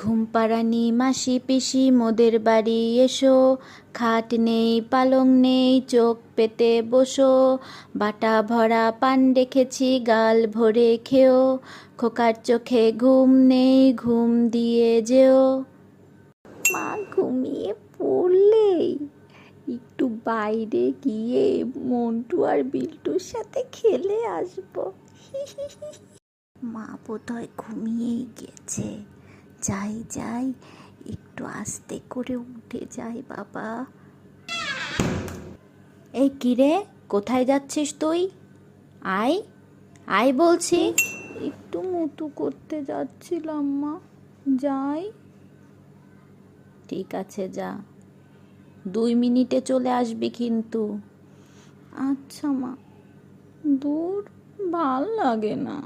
ঘুমপাড়ানি মাসি পিসি মোদের বাড়ি এসো, খাট নেই পালং নেই চোখ পেতে বসো, বাটা ভরা পান রেখেছি গাল ভরে খেও, খোকার চোখে ঘুম নেই ঘুম দিয়ে যেও। মা ঘুমিয়ে পড়লেই একটু বাইরে গিয়ে মন্টু আর বিল্টুর সাথে খেলে আসবো। মা বোধহয় ঘুমিয়েই গেছে। যাই যাই, একটু আস্তে করে উঠে যাই বাবা। এই কিরে, কোথায় যাচ্ছিস তুই? আয় আয় বলছি। একটু মুতু করতে যাচ্ছিলাম মা, যাই। ঠিক আছে যা, 2 মিনিটে চলে আসবি কিন্তু। আচ্ছা মা। দূর, ভাল লাগে না।